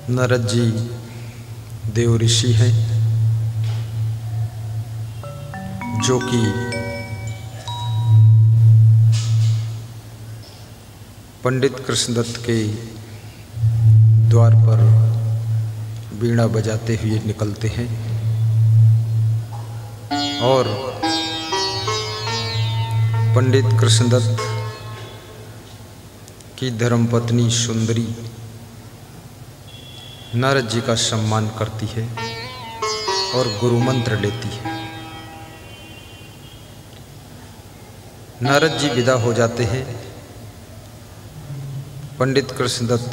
नारद जी देव ऋषि हैं जो कि पंडित कृष्णदत्त के द्वार पर वीणा बजाते हुए निकलते हैं और पंडित कृष्णदत्त की धर्मपत्नी सुंदरी नारद जी का सम्मान करती है और गुरु मंत्र लेती है। नारद जी विदा हो जाते हैं। पंडित कृष्णदत्त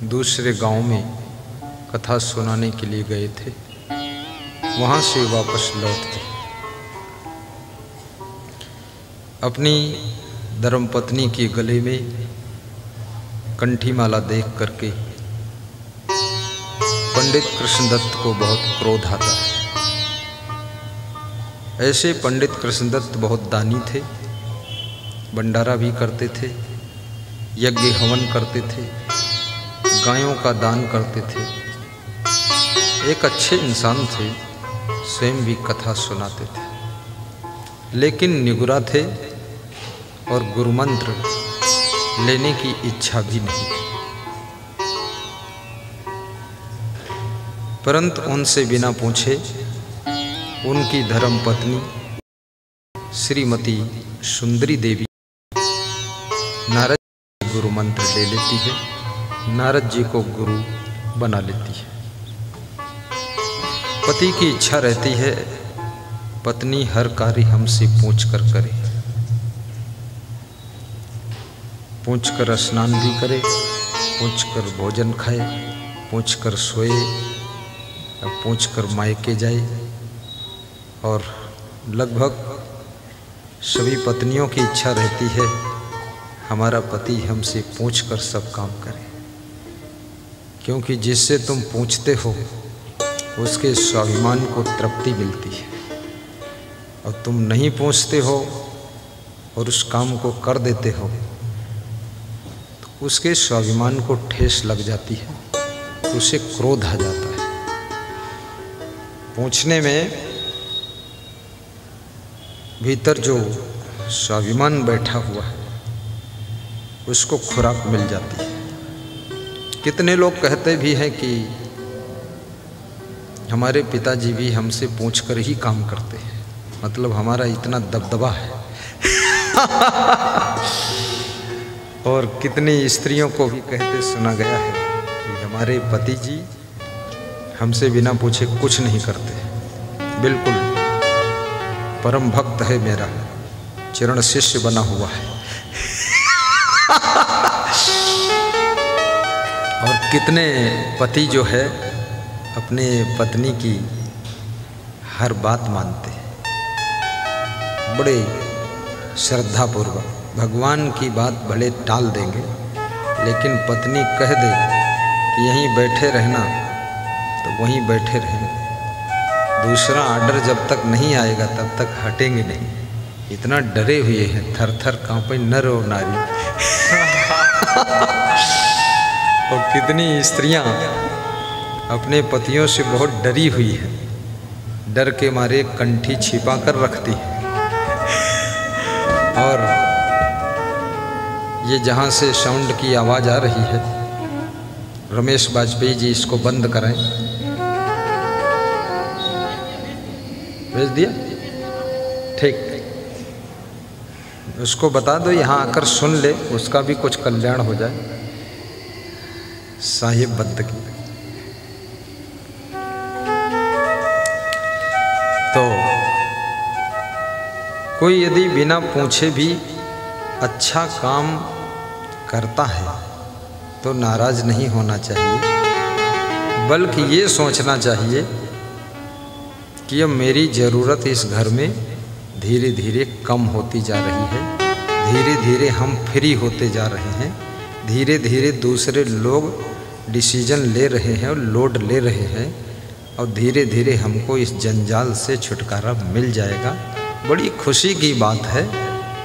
दूसरे गांव में कथा सुनाने के लिए गए थे, वहां से वापस लौटते अपनी धर्मपत्नी के गले में कंठी माला देख करके पंडित कृष्णदत्त को बहुत क्रोध आता है। ऐसे पंडित कृष्णदत्त बहुत दानी थे, भंडारा भी करते थे, यज्ञ हवन करते थे, गायों का दान करते थे, एक अच्छे इंसान थे, स्वयं भी कथा सुनाते थे, लेकिन निगुरा थे और गुरुमंत्र लेने की इच्छा भी नहीं थी। परंतु उनसे बिना पूछे उनकी धर्मपत्नी श्रीमती सुंदरी देवी नारद जी गुरु मंत्र ले लेती है, नारद जी को गुरु बना लेती है। पति की इच्छा रहती है पत्नी हर कार्य हमसे पूछ कर करे, पूछ कर स्नान भी करे, पूछ कर भोजन खाए, पूछ कर सोए, पूछ कर मायके जाए। और लगभग सभी पत्नियों की इच्छा रहती है हमारा पति हमसे पूछ कर सब काम करे, क्योंकि जिससे तुम पूछते हो उसके स्वाभिमान को तृप्ति मिलती है, और तुम नहीं पूछते हो और उस काम को कर देते हो तो उसके स्वाभिमान को ठेस लग जाती है, उसे क्रोध आ जाता है। पूछने में भीतर जो स्वाभिमान बैठा हुआ है उसको खुराक मिल जाती है। कितने लोग कहते भी हैं कि हमारे पिताजी भी हमसे पूछकर ही काम करते हैं, मतलब हमारा इतना दबदबा है। और कितनी स्त्रियों को भी कहते सुना गया है कि हमारे पति जी हमसे बिना पूछे कुछ नहीं करते, बिल्कुल परम भक्त है, मेरा चरण शिष्य बना हुआ है। और कितने पति जो है अपने पत्नी की हर बात मानते हैं, बड़े श्रद्धापूर्वक। भगवान की बात भले टाल देंगे, लेकिन पत्नी कह दे कि यहीं बैठे रहना तो वहीं बैठे रहेंगे, दूसरा ऑर्डर जब तक नहीं आएगा तब तक हटेंगे नहीं। इतना डरे हुए हैं, थर थर कांपे नर और नारी। और कितनी स्त्रियां अपने पतियों से बहुत डरी हुई हैं, डर के मारे कंठी छिपा कर रखती हैं। और ये जहाँ से साउंड की आवाज़ आ रही है, रमेश वाजपेयी जी इसको बंद कराएं। भेज दिया? ठीक, उसको बता दो यहाँ आकर सुन ले, उसका भी कुछ कल्याण हो जाए। साहिब बंदगी। तो कोई यदि बिना पूछे भी अच्छा काम करता है तो नाराज नहीं होना चाहिए, बल्कि ये सोचना चाहिए कि अब मेरी ज़रूरत इस घर में धीरे धीरे कम होती जा रही है, धीरे धीरे हम फ्री होते जा रहे हैं, धीरे धीरे दूसरे लोग डिसीजन ले रहे हैं और लोड ले रहे हैं, और धीरे धीरे हमको इस जंजाल से छुटकारा मिल जाएगा। बड़ी खुशी की बात है,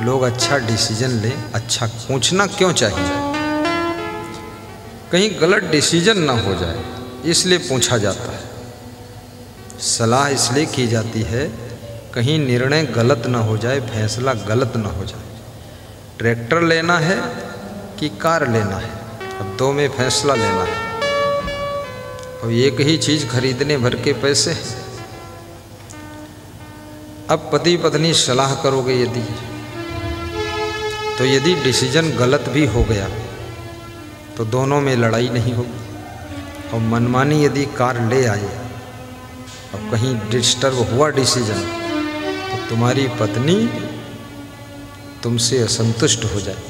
लोग अच्छा डिसीजन लें। अच्छा पूछना क्यों चाहिए? कहीं गलत डिसीजन ना हो जाए, इसलिए पूछा जाता है। सलाह इसलिए की जाती है कहीं निर्णय गलत ना हो जाए, फैसला गलत ना हो जाए। ट्रैक्टर लेना है कि कार लेना है, अब दो में फैसला लेना है, और एक ही चीज़ खरीदने भर के पैसे हैं। अब पति पत्नी सलाह करोगे यदि, तो यदि डिसीजन गलत भी हो गया तो दोनों में लड़ाई नहीं होगी। और मनमानी यदि कार ले आए और कहीं डिस्टर्ब हुआ डिसीजन, तो तुम्हारी पत्नी तुमसे असंतुष्ट हो जाए।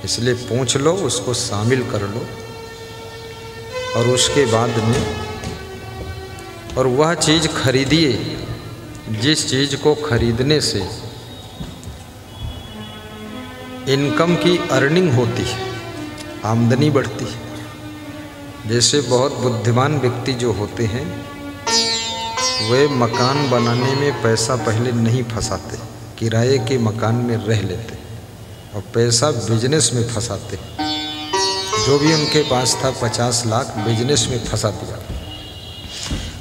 इसलिए पूछ लो, उसको शामिल कर लो, और उसके बाद में और वह चीज़ खरीदिए जिस चीज़ को खरीदने से इनकम की अर्निंग होती है, आमदनी बढ़ती है। जैसे बहुत बुद्धिमान व्यक्ति जो होते हैं वे मकान बनाने में पैसा पहले नहीं फंसाते, किराए के मकान में रह लेते और पैसा बिजनेस में फंसाते। जो भी उनके पास था 50 लाख बिजनेस में फंसा दिया,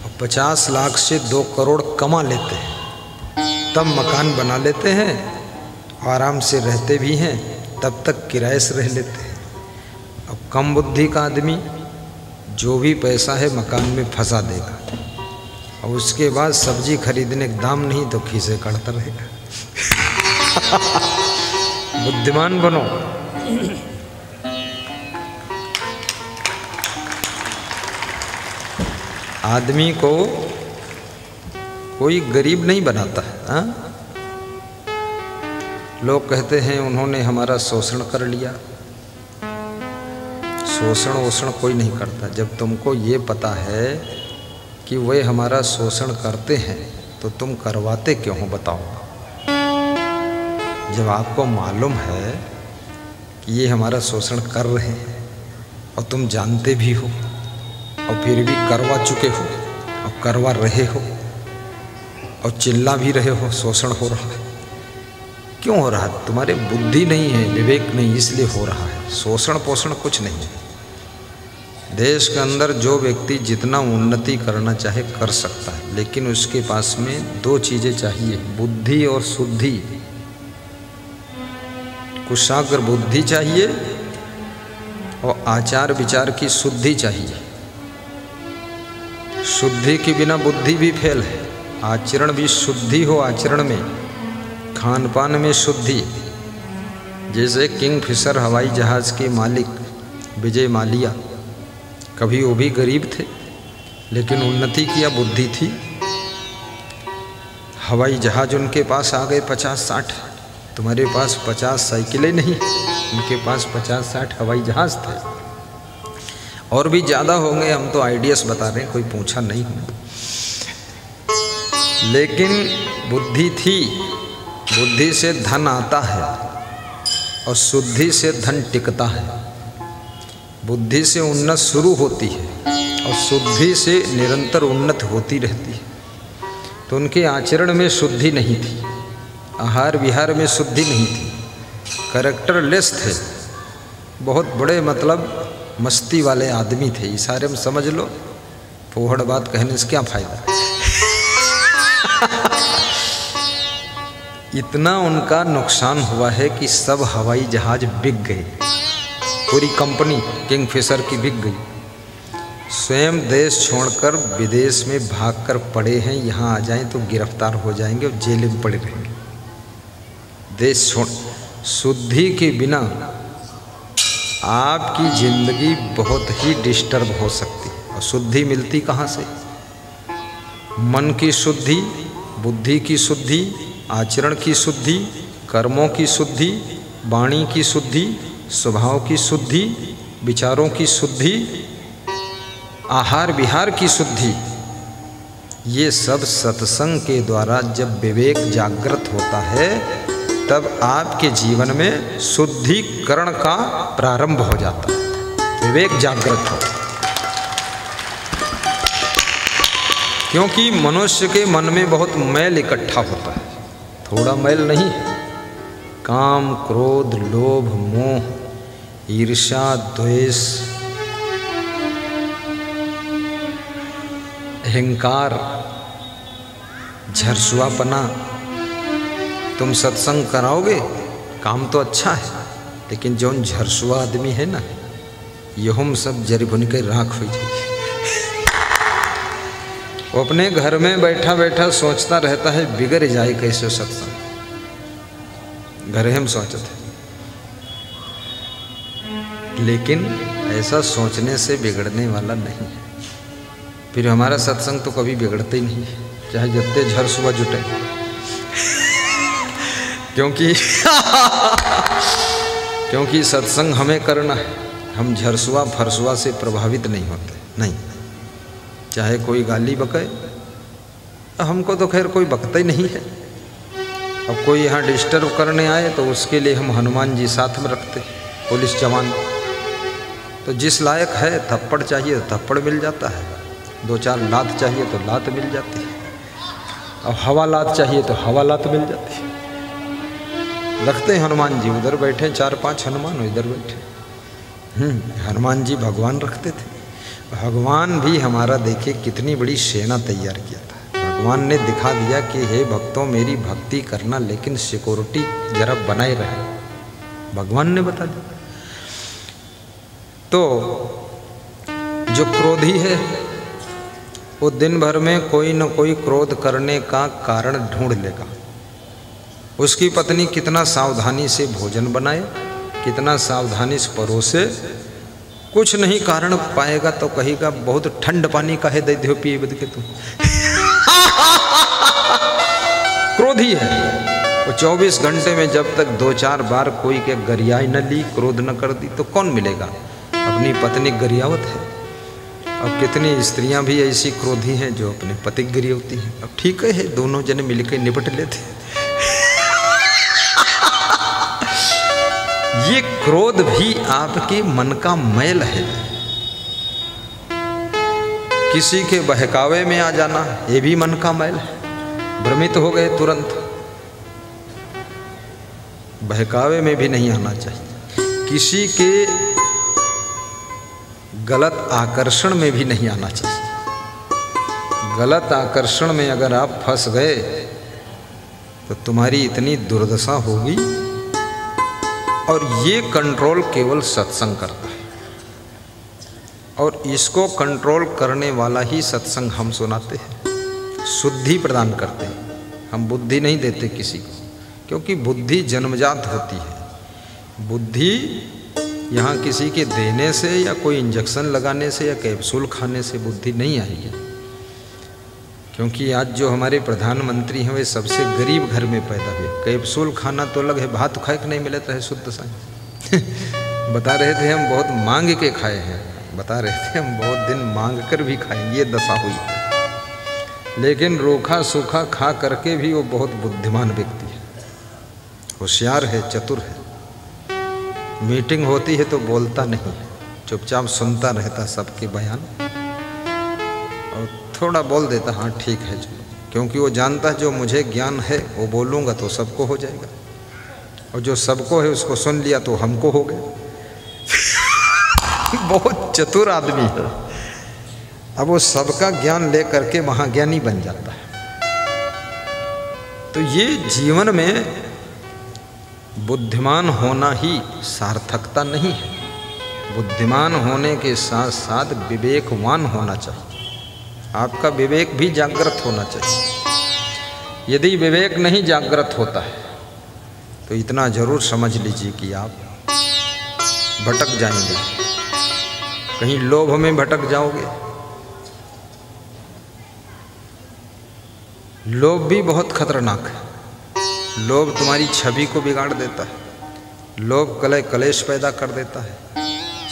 और 50 लाख से 2 करोड़ कमा लेते हैं, तब मकान बना लेते हैं, आराम से रहते भी हैं, तब तक किराए से रह लेते हैं। अब कम बुद्धि का आदमी जो भी पैसा है मकान में फंसा देगा, और उसके बाद सब्जी खरीदने का दाम नहीं तो खीसे काटता रहेगा। बुद्धिमान बनो। आदमी को कोई गरीब नहीं बनाता है। हाँ? लोग कहते हैं उन्होंने हमारा शोषण कर लिया। शोषण वोषण कोई नहीं करता। जब तुमको ये पता है कि वे हमारा शोषण करते हैं तो तुम करवाते क्यों हो, बताओ। जब आपको मालूम है कि ये हमारा शोषण कर रहे हैं और तुम जानते भी हो और फिर भी करवा चुके हो और करवा रहे हो और चिल्ला भी रहे हो, शोषण हो रहा है, क्यों हो रहा है? तुम्हारे बुद्धि नहीं है, विवेक नहीं, इसलिए हो रहा है। शोषण पोषण कुछ नहीं है। देश के अंदर जो व्यक्ति जितना उन्नति करना चाहे कर सकता है, लेकिन उसके पास में 2 चीज़ें चाहिए, बुद्धि और शुद्धि। कुशाग्र बुद्धि चाहिए और आचार विचार की शुद्धि चाहिए। शुद्धि के बिना बुद्धि भी फेल है। आचरण भी शुद्धि हो, आचरण में, खान पान में शुद्धि। जैसे किंगफिशर हवाई जहाज़ के मालिक विजय माल्या, कभी वो भी गरीब थे लेकिन उन्नति किया, बुद्धि थी। हवाई जहाज़ उनके पास आ गए 50-60। तुम्हारे पास 50 साइकिलें नहीं, उनके पास 50-60 हवाई जहाज़ थे। और भी ज़्यादा होंगे, हम तो आइडियाज़ बता रहे हैं, कोई पूछा नहीं है। लेकिन बुद्धि थी। बुद्धि से धन आता है और शुद्धि से धन टिकता है। बुद्धि से उन्नत शुरू होती है और शुद्धि से निरंतर उन्नत होती रहती है। तो उनके आचरण में शुद्धि नहीं थी, आहार विहार में शुद्धि नहीं थी, कैरेक्टरलेस थे, बहुत बड़े मतलब मस्ती वाले आदमी थे। इशारे में समझ लो, फोहड़ बात कहने से क्या फायदा। इतना उनका नुकसान हुआ है कि सब हवाई जहाज बिक गए, पूरी कंपनी किंगफिशर की बिक गई। स्वयं देश छोड़कर विदेश में भागकर पड़े हैं, यहाँ आ जाएं तो गिरफ्तार हो जाएंगे और जेल में पड़े रहेंगे। देश छोड़, शुद्धि के बिना आपकी जिंदगी बहुत ही डिस्टर्ब हो सकती है। और शुद्धि मिलती कहाँ से? मन की शुद्धि, बुद्धि की शुद्धि, आचरण की शुद्धि, कर्मों की शुद्धि, वाणी की शुद्धि, स्वभाव की शुद्धि, विचारों की शुद्धि, आहार विहार की शुद्धि। ये सब सत्संग के द्वारा जब विवेक जागृत होता है तब आपके जीवन में शुद्धिकरण का प्रारंभ हो जाता है। विवेक जागृत हो, क्योंकि मनुष्य के मन में बहुत मैल इकट्ठा होता है। थोड़ा मैल नहीं, काम, क्रोध, लोभ, मोह, ईर्ष्या, द्वेष, अहंकार, झरसुआपना। तुम सत्संग कराओगे, काम तो अच्छा है, लेकिन जो झरसुआ आदमी है ना, ये हम सब जरी भुन के राख हो जाएगी। वो अपने घर में बैठा बैठा सोचता रहता है बिगड़ जाए कैसे सत्संग। घर हम सोचते, लेकिन ऐसा सोचने से बिगड़ने वाला नहीं है। फिर हमारा सत्संग तो कभी बिगड़ते ही नहीं है, चाहे जितने झरसुआ जुटे। क्योंकि सत्संग हमें करना है, हम झरसुआ फरसुआ से प्रभावित नहीं होते। नहीं, चाहे कोई गाली बके, हमको तो खैर कोई बकता ही नहीं है। अब कोई यहाँ डिस्टर्ब करने आए तो उसके लिए हम हनुमान जी साथ में रखते, पुलिस जवान। तो जिस लायक है, थप्पड़ चाहिए तो थप्पड़ मिल जाता है, 2-4 लात चाहिए तो लात मिल जाती है, अब हवा लात चाहिए तो हवा लात मिल जाती है। रखते हैं हनुमान जी, उधर बैठे 4-5 हनुमान इधर बैठे। हनुमान जी भगवान रखते थे। भगवान भी हमारा देखिए कितनी बड़ी सेना तैयार किया था। भगवान ने दिखा दिया कि हे भक्तों, मेरी भक्ति करना, लेकिन सिक्योरिटी जरा बनाए रहे। भगवान ने बता दिया। तो जो क्रोधी है वो दिन भर में कोई न कोई क्रोध करने का कारण ढूंढ लेगा। उसकी पत्नी कितना सावधानी से भोजन बनाए, कितना सावधानी से परोसे, कुछ नहीं कारण पाएगा तो कहेगा बहुत ठंड पानी का है दे दो पिए बद के तुम। क्रोधी है वो। 24 घंटे में जब तक 2-4 बार कोई के गरियाई न ली, क्रोध न कर दी, तो कौन मिलेगा? अपनी पत्नी गरियावत है। अब कितनी स्त्रियां भी ऐसी क्रोधी हैं जो अपने पति गरियावती हैं। अब ठीक है, दोनों जने मिलकर निपट लेते। ये क्रोध भी आपके मन का मैल है। किसी के बहकावे में आ जाना, ये भी मन का मैल है। भ्रमित हो गए तुरंत, बहकावे में भी नहीं आना चाहिए। किसी के गलत आकर्षण में भी नहीं आना चाहिए। गलत आकर्षण में अगर आप फंस गए तो तुम्हारी इतनी दुर्दशा होगी। और ये कंट्रोल केवल सत्संग करता है, और इसको कंट्रोल करने वाला ही सत्संग हम सुनाते हैं, शुद्धि प्रदान करते हैं। हम बुद्धि नहीं देते किसी को, क्योंकि बुद्धि जन्मजात होती है। बुद्धि यहाँ किसी के देने से या कोई इंजेक्शन लगाने से या कैप्सूल खाने से बुद्धि नहीं आएगी। क्योंकि आज जो हमारे प्रधानमंत्री हैं वे सबसे गरीब घर में पैदा हुए। कैप्सूल खाना तो अलग है, भात खाए कि नहीं मिले तो है शुद्ध साई। बता रहे थे हम बहुत मांग के खाए हैं, बता रहे थे हम बहुत दिन मांग कर भी खाए, ये दशा हुई है। लेकिन रूखा सूखा खा करके भी वो बहुत बुद्धिमान व्यक्ति है, होशियार है, चतुर है। मीटिंग होती है तो बोलता नहीं, चुपचाप सुनता रहता सबके बयान, और थोड़ा बोल देता हाँ ठीक है चलो, क्योंकि वो जानता है जो मुझे ज्ञान है वो बोलूँगा तो सबको हो जाएगा, और जो सबको है उसको सुन लिया तो हमको हो गया। बहुत चतुर आदमी है। अब वो सबका ज्ञान ले करके महाज्ञानी बन जाता है। तो ये जीवन में बुद्धिमान होना ही सार्थकता नहीं है। बुद्धिमान होने के साथ साथ विवेकवान होना चाहिए। आपका विवेक भी जागृत होना चाहिए। यदि विवेक नहीं जागृत होता है तो इतना जरूर समझ लीजिए कि आप भटक जाएंगे, कहीं लोभ में भटक जाओगे। लोभ भी बहुत खतरनाक है। लोभ तुम्हारी छवि को बिगाड़ देता है। लोभ कलह कलेश पैदा कर देता है।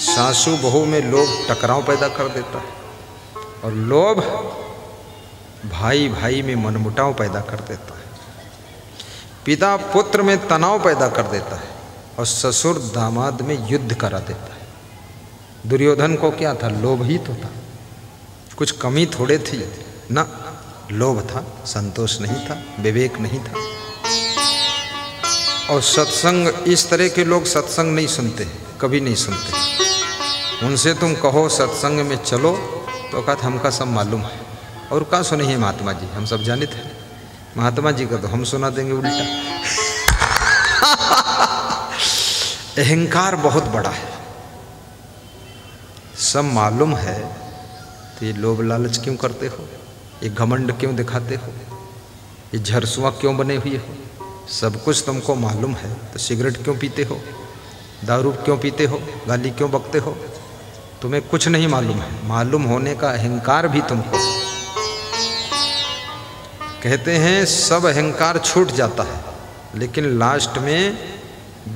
सासू बहू में लोभ टकराव पैदा कर देता है, और लोभ भाई भाई में मनमुटाव पैदा कर देता है। पिता पुत्र में तनाव पैदा कर देता है, और ससुर दामाद में युद्ध करा देता है। दुर्योधन को क्या था? लोभ ही तो था, कुछ कमी थोड़े थी ना, लोभ था, संतोष नहीं था, विवेक नहीं था। और सत्संग, इस तरह के लोग सत्संग नहीं सुनते, कभी नहीं सुनते। उनसे तुम कहो सत्संग में चलो तो कहते हमका सब मालूम है, और का सुने हैं महात्मा जी, हम सब जानित हैं। महात्मा जी का तो हम सुना देंगे उल्टा। अहंकार बहुत बड़ा है, सब मालूम है, तो ये लोभ लालच क्यों करते हो, ये घमंड क्यों दिखाते हो, ये झरसुआ क्यों बने हुए हो? सब कुछ तुमको मालूम है तो सिगरेट क्यों पीते हो, दारू क्यों पीते हो, गाली क्यों बकते हो? तुम्हें कुछ नहीं मालूम है, मालूम होने का अहंकार भी तुमको। कहते हैं सब अहंकार छूट जाता है, लेकिन लास्ट में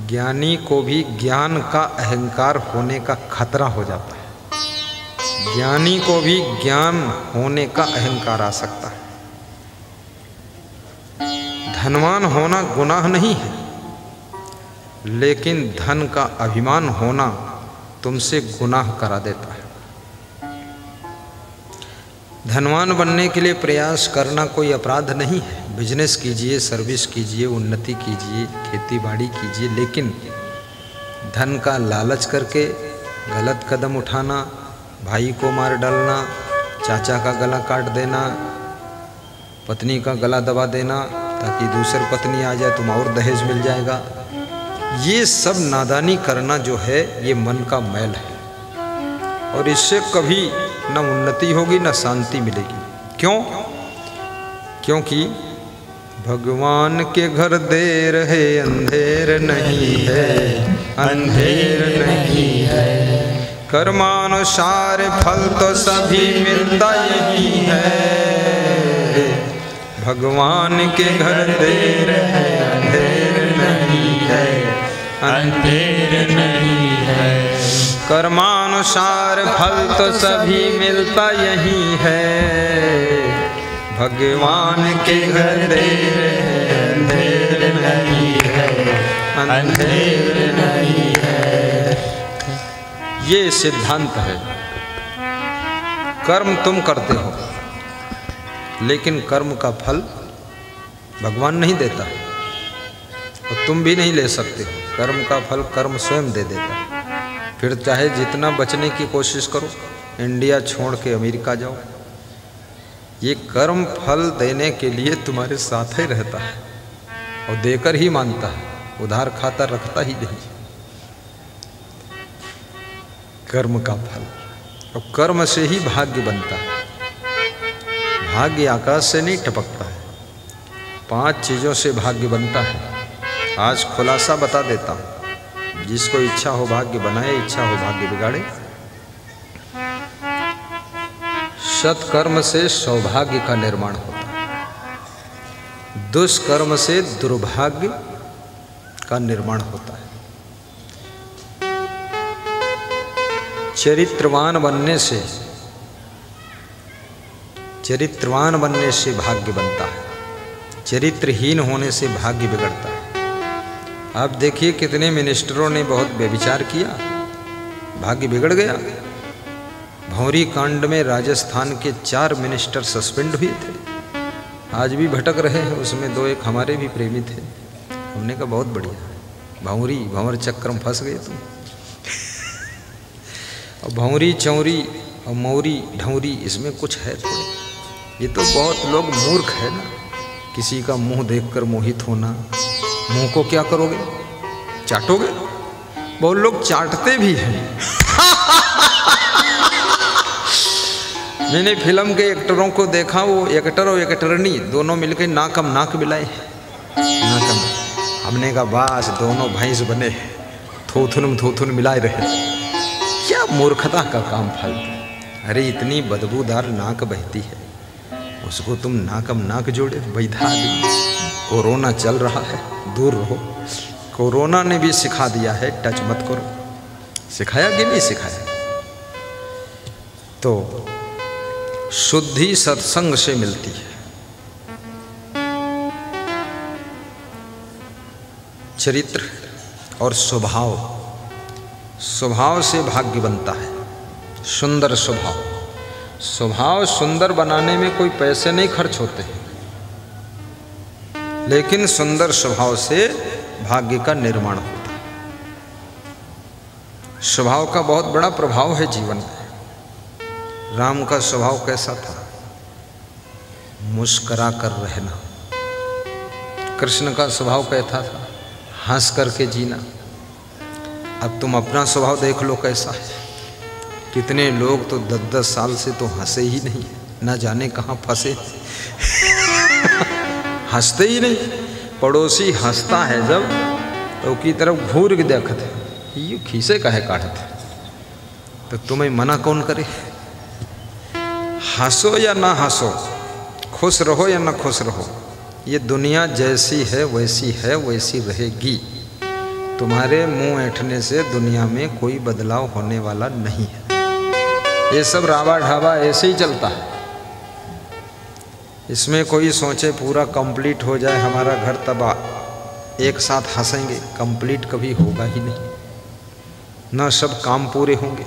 ज्ञानी को भी ज्ञान का अहंकार होने का खतरा हो जाता है। ज्ञानी को भी ज्ञान होने का अहंकार आ सकता है। धनवान होना गुनाह नहीं है, लेकिन धन का अभिमान होना तुमसे गुनाह करा देता है। धनवान बनने के लिए प्रयास करना कोई अपराध नहीं है। बिजनेस कीजिए, सर्विस कीजिए, उन्नति कीजिए, खेती बाड़ी कीजिए, लेकिन धन का लालच करके गलत कदम उठाना, भाई को मार डालना, चाचा का गला काट देना, पत्नी का गला दबा देना ताकि दूसरी पत्नी आ जाए तुम और दहेज मिल जाएगा, ये सब नादानी करना जो है ये मन का मैल है, और इससे कभी न उन्नति होगी न शांति मिलेगी। क्यों? क्योंकि भगवान के घर देर है, अंधेर नहीं है, अंधेर नहीं है। कर्मानुसार फल तो सभी मिलता यही है। भगवान के घर देर है, अंधेर नहीं है, अंधेर नहीं है। कर्मानुसार फल तो सभी मिलता यही है। भगवान के घर देर है, अंधेर नहीं है, अंधेर नहीं है। ये सिद्धांत है। कर्म तुम करते हो, लेकिन कर्म का फल भगवान नहीं देता और तुम भी नहीं ले सकते हो। कर्म का फल कर्म स्वयं दे देता। फिर चाहे जितना बचने की कोशिश करो, इंडिया छोड़ के अमेरिका जाओ, ये कर्म फल देने के लिए तुम्हारे साथ ही रहता है और देकर ही मानता है, उधार खाता रखता ही नहीं। कर्म का फल, और कर्म से ही भाग्य बनता है। भाग्य आकाश से नहीं टपकता है, 5 चीज़ों से भाग्य बनता है। आज खुलासा बता देता हूँ, जिसको इच्छा हो भाग्य बनाए, इच्छा हो भाग्य बिगाड़े। सत्कर्म से सौभाग्य का निर्माण होता है, दुष्कर्म से दुर्भाग्य का निर्माण होता है। चरित्रवान बनने से भाग्य बनता है, चरित्रहीन होने से भाग्य बिगड़ता है। आप देखिए कितने मिनिस्टरों ने बहुत व्यभिचार किया, भाग्य बिगड़ गया। भौरी कांड में राजस्थान के 4 मिनिस्टर सस्पेंड हुए थे, आज भी भटक रहे हैं। उसमें 2-1 हमारे भी प्रेमी थे। हमने कहा बहुत बढ़िया, भंवर चक्र में फंस गए तुम। और भौरी चौरी और मौरी ढौरी इसमें कुछ है थोड़े। ये तो बहुत लोग मूर्ख है ना, किसी का मुंह देखकर मोहित होना। मुंह को क्या करोगे, चाटोगे? बहुत लोग चाटते भी हैं। मैंने फिल्म के एक्टरों को देखा, वो एक्टर और एक्टरनी दोनों मिलकर नाक मिलाए। नाकम हमने कहा बस दोनों भैंस बने, थोथुन में थोथुन मिलाए रहे। क्या मूर्खता का काम फालतू। अरे इतनी बदबूदार नाक बहती है, उसको तुम नाक जोड़े बैठा आदमी। कोरोना चल रहा है, दूर रहो। कोरोना ने भी सिखा दिया है टच मत करो। सिखाया कि नहीं सिखाया? तो शुद्धि सत्संग से मिलती है। चरित्र और स्वभाव से भाग्य बनता है। सुंदर स्वभाव सुंदर बनाने में कोई पैसे नहीं खर्च होते हैं, लेकिन सुंदर स्वभाव से भाग्य का निर्माण होता है। स्वभाव का बहुत बड़ा प्रभाव है जीवन में। राम का स्वभाव कैसा था? मुस्करा कर रहना। कृष्ण का स्वभाव कैसा था? हंस करके जीना। अब तुम अपना स्वभाव देख लो कैसा है। कितने लोग तो 10-10 साल से तो हंसे ही नहीं, ना जाने कहाँ फंसे। हंसते ही नहीं। पड़ोसी हंसता है जब तो की तरफ घूर के देखते, ये खीसे काहे काटते, तो तुम्हें मना कौन करे? हंसो या ना हंसो, खुश रहो या ना खुश रहो, ये दुनिया जैसी है वैसी रहेगी। तुम्हारे मुंह ऐंठने से दुनिया में कोई बदलाव होने वाला नहीं है। ये सब रावा ढाबा ऐसे ही चलता है। इसमें कोई सोचे पूरा कंप्लीट हो जाए हमारा घर, तब एक साथ हंसेंगे। कंप्लीट कभी होगा ही नहीं, ना सब काम पूरे होंगे।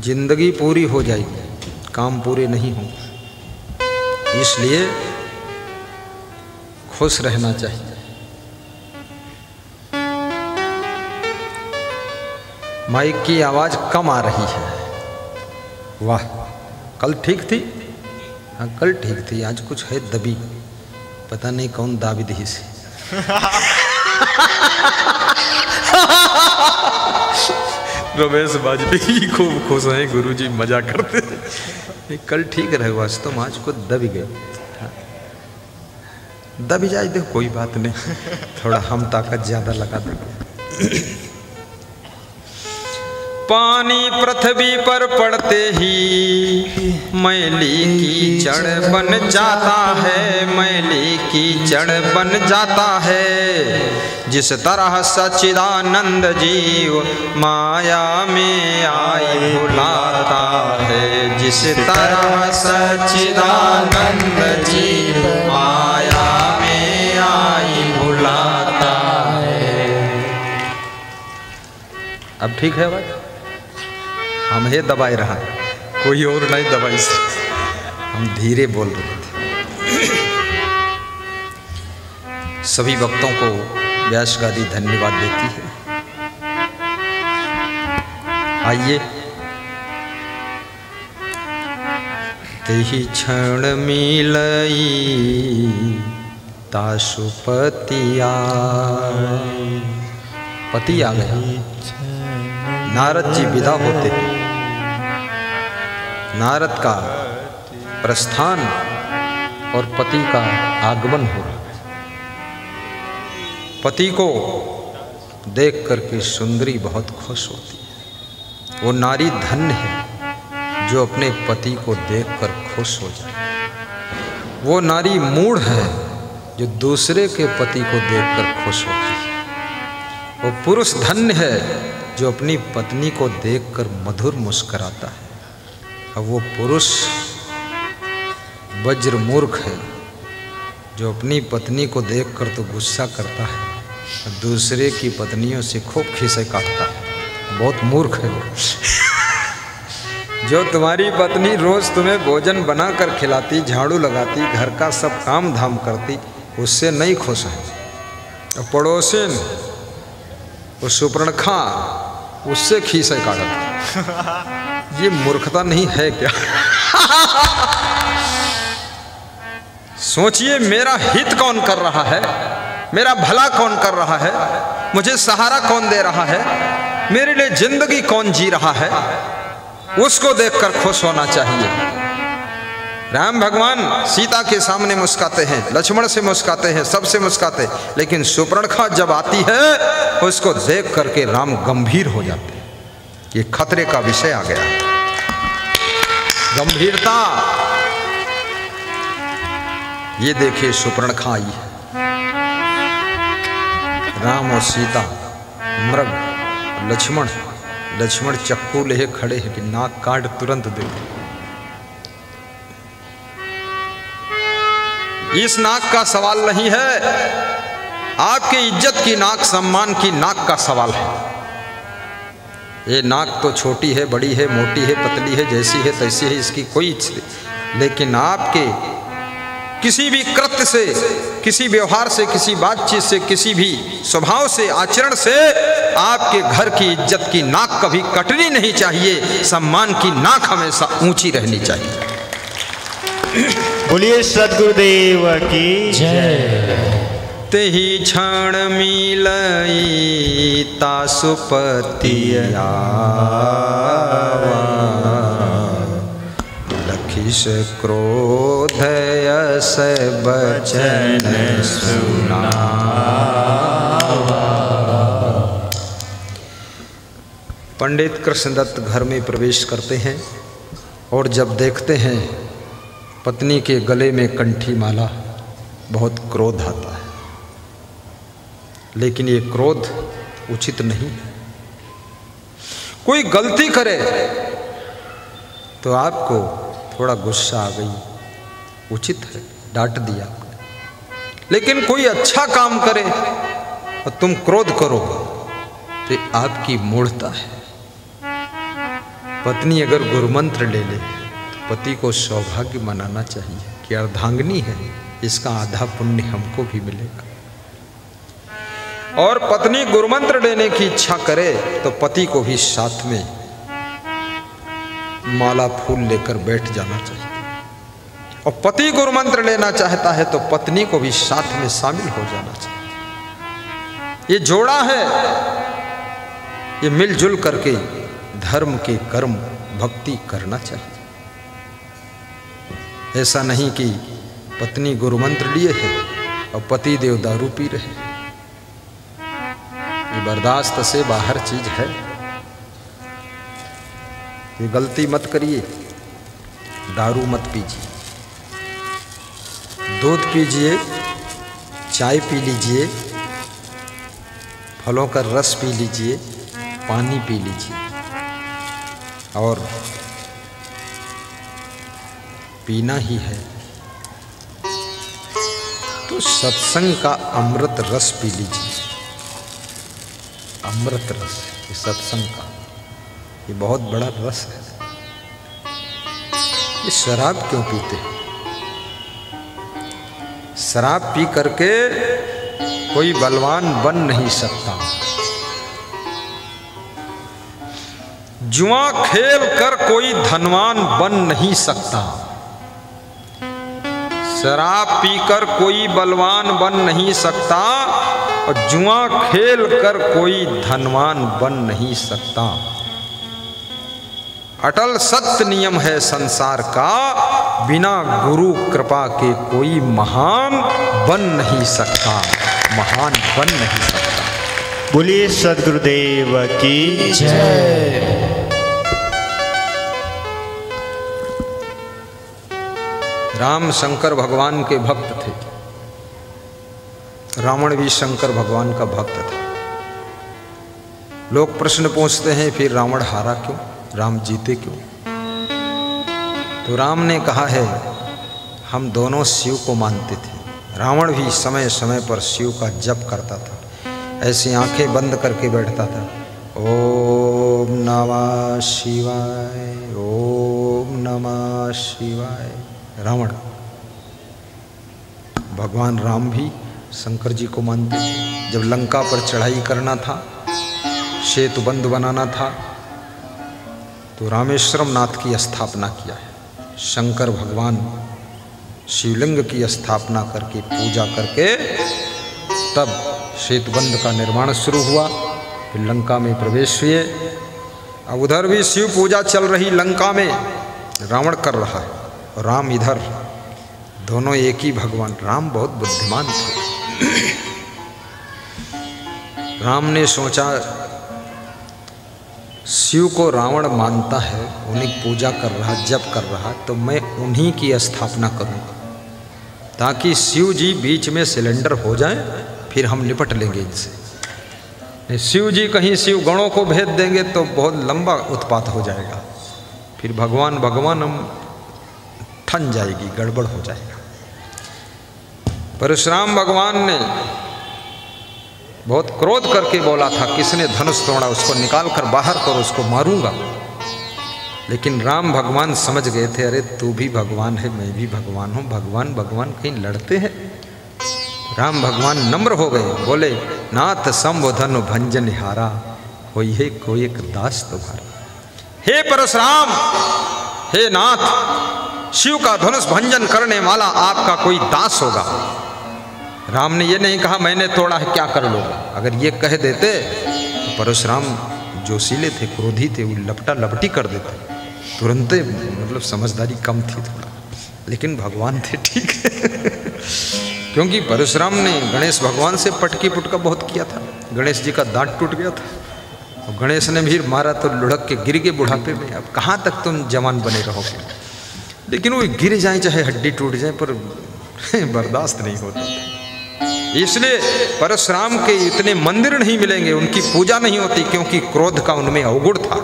जिंदगी पूरी हो जाएगी, काम पूरे नहीं होंगे। इसलिए खुश रहना चाहिए। माइक की आवाज कम आ रही है। वाह, कल ठीक थी। हाँ कल ठीक थी, आज कुछ है दबी, पता नहीं कौन दाबी दी से। रमेश वाजपेयी खूब खुश हैं, गुरुजी मजा करते थे। कल ठीक रहे, आज तुम आज को दबी गए। दबी जाए दे, कोई बात नहीं, थोड़ा हम ताकत ज्यादा लगा देंगे। पानी पृथ्वी पर पड़ते ही मैली कीचड़ बन जाता है, मैली कीचड़ बन जाता है। जिस तरह सच्चिदानंद जीव माया में आई भुलाता है, जिस तरह सच्चिदानंद जीव माया में आई भुलाता है। अब ठीक है बात? हम हे दबाए रहा, कोई और नहीं दबाई से, हम धीरे बोल रहे थे। सभी भक्तों को व्यास गादी धन्यवाद देती है। आइए, तेहि क्षण मिलई ताशुपति आए। पति आ गया। नारद जी विदा होते हैं। नारद का प्रस्थान और पति का आगमन हो रहा है। पति को देख करके सुंदरी बहुत खुश होती है। वो नारी धन्य है जो अपने पति को देखकर खुश हो जाए। वो नारी मूढ़ है जो दूसरे के पति को देखकर खुश होती है। वो पुरुष धन्य है जो अपनी पत्नी को देखकर मधुर मुस्कुराता है। अब वो पुरुष वज्र मूर्ख है जो अपनी पत्नी को देखकर तो गुस्सा करता है, दूसरे की पत्नियों से खूब खीसे काटता है। बहुत मूर्ख है वो। जो तुम्हारी पत्नी रोज तुम्हें भोजन बनाकर खिलाती, झाड़ू लगाती, घर का सब काम धाम करती, उससे नहीं खुश है। पड़ोसिन वो सुपर्णखा, उससे खीसे काटता। ये मूर्खता नहीं है क्या? सोचिए, मेरा हित कौन कर रहा है, मेरा भला कौन कर रहा है, मुझे सहारा कौन दे रहा है, मेरे लिए जिंदगी कौन जी रहा है, उसको देखकर खुश होना चाहिए। राम भगवान सीता के सामने मुस्काते हैं, लक्ष्मण से मुस्काते हैं, सबसे मुस्काते, लेकिन सुपर्णखा जब आती है उसको देख करके राम गंभीर हो जाते हैं। ये खतरे का विषय आ गया। गंभीरता। ये देखिए, सुपर्णखा आई है। राम और सीता, मृग, लक्ष्मण चक्कू ले खड़े हैं कि नाक काट तुरंत दे। इस नाक का सवाल नहीं है, आपकी इज्जत की नाक, सम्मान की नाक का सवाल है। ये नाक तो छोटी है, बड़ी है, मोटी है, पतली है, जैसी है तैसी है, इसकी कोई इच्छा, लेकिन आपके किसी भी कृत्य से, किसी व्यवहार से, किसी बातचीत से, किसी भी स्वभाव से, आचरण से आपके घर की इज्जत की नाक कभी कटनी नहीं चाहिए। सम्मान की नाक हमेशा ऊंची रहनी चाहिए। बोलिए सद्गुरुदेव की जय। तेहि क्षण मिलई तासुपति आवा, लखिस क्रोध यस बचन सुनावा। पंडित कृष्णदत्त घर में प्रवेश करते हैं और जब देखते हैं पत्नी के गले में कंठी माला, बहुत क्रोध आता है। लेकिन ये क्रोध उचित नहीं। कोई गलती करे तो आपको थोड़ा गुस्सा आ गई, उचित है, डांट दिया। लेकिन कोई अच्छा काम करे और तुम क्रोध करो तो आपकी मूढ़ता है। पत्नी अगर गुरुमंत्र ले ले तो पति को सौभाग्य मनाना चाहिए कि अर्धांगिनी है, इसका आधा पुण्य हमको भी मिलेगा। और पत्नी गुरुमंत्र लेने की इच्छा करे तो पति को भी साथ में माला फूल लेकर बैठ जाना चाहिए। और पति गुरुमंत्र लेना चाहता है तो पत्नी को भी साथ में शामिल हो जाना चाहिए। ये जोड़ा है, ये मिलजुल करके धर्म के कर्म भक्ति करना चाहिए। ऐसा नहीं कि पत्नी गुरुमंत्र लिए है और पति देव दारू पी रहे। ये बर्दाश्त से बाहर चीज है। ये गलती मत करिए, दारू मत पीजिए, दूध पीजिए, चाय पी लीजिए, फलों का रस पी लीजिए, पानी पी लीजिए। और पीना ही है तो सत्संग का अमृत रस पी लीजिए। अमृत रस, ये सत्संग का ये बहुत बड़ा रस है। ये शराब क्यों पीते हैं? शराब पी करके कोई बलवान बन नहीं सकता। जुआ खेल कर कोई धनवान बन नहीं सकता। शराब पीकर कोई बलवान बन नहीं सकता और जुआ खेल कर कोई धनवान बन नहीं सकता। अटल सत्य नियम है संसार का, बिना गुरु कृपा के कोई महान बन नहीं सकता, महान बन नहीं सकता। बोलिए सद्गुरुदेव की जय। राम शंकर भगवान के भक्त थे। रावण भी शंकर भगवान का भक्त था। लोग प्रश्न पूछते हैं फिर रावण हारा क्यों, राम जीते क्यों? तो राम ने कहा है हम दोनों शिव को मानते थे। रावण भी समय समय पर शिव का जप करता था, ऐसी आंखें बंद करके बैठता था, ओम नमः शिवाय, ओम नमः शिवाय। रावण, भगवान राम भी शंकर जी को मानते थे। जब लंका पर चढ़ाई करना था, सेतु बंध बनाना था, तो रामेश्वरम नाथ की स्थापना किया है। शंकर भगवान शिवलिंग की स्थापना करके पूजा करके तब सेतुबंध का निर्माण शुरू हुआ। फिर लंका में प्रवेश हुए। अब उधर भी शिव पूजा चल रही, लंका में रावण कर रहा है और राम इधर, दोनों एक ही भगवान। राम बहुत बुद्धिमान थे। राम ने सोचा शिव को रावण मानता है, उन्हीं पूजा कर रहा, जप कर रहा, तो मैं उन्हीं की स्थापना करूंगा ताकि शिव जी बीच में सिलेंडर हो जाए, फिर हम निपट लेंगे इनसे। शिव जी कहीं शिव गणों को भेज देंगे तो बहुत लंबा उत्पात हो जाएगा, फिर भगवान भगवान हम ठन जाएगी, गड़बड़ हो जाएगा। परशुराम भगवान ने बहुत क्रोध करके बोला था, किसने धनुष तोड़ा उसको निकाल कर बाहर करो, उसको मारूंगा। लेकिन राम भगवान समझ गए थे, अरे तू भी भगवान है, मैं भी भगवान हूँ, भगवान भगवान कहीं लड़ते हैं। राम भगवान नम्र हो गए, बोले नाथ संबोधन भंजन हारा, होई है कोई एक दास तुम्हारा। हे परशुराम, हे नाथ, शिव का धनुष भंजन करने वाला आपका कोई दास होगा। राम ने ये नहीं कहा मैंने तोड़ा है क्या कर लोगे। अगर ये कह देते तो परशुराम जोशीले थे, क्रोधी थे, वो लपटा लपटी कर देते तुरंत, मतलब समझदारी कम थी थोड़ा, लेकिन भगवान थे ठीक है। क्योंकि परशुराम ने गणेश भगवान से पटकी पुटका बहुत किया था, गणेश जी का दांत टूट गया था और गणेश ने भी मारा तो लुढ़क के गिर गए बुढ़ापे में। अब कहाँ तक तुम जवान बने रहोगे, लेकिन वो गिर जाए चाहे हड्डी टूट जाए पर बर्दाश्त नहीं होता। इसलिए परशुराम के इतने मंदिर नहीं मिलेंगे, उनकी पूजा नहीं होती, क्योंकि क्रोध का उनमें अवगुण था।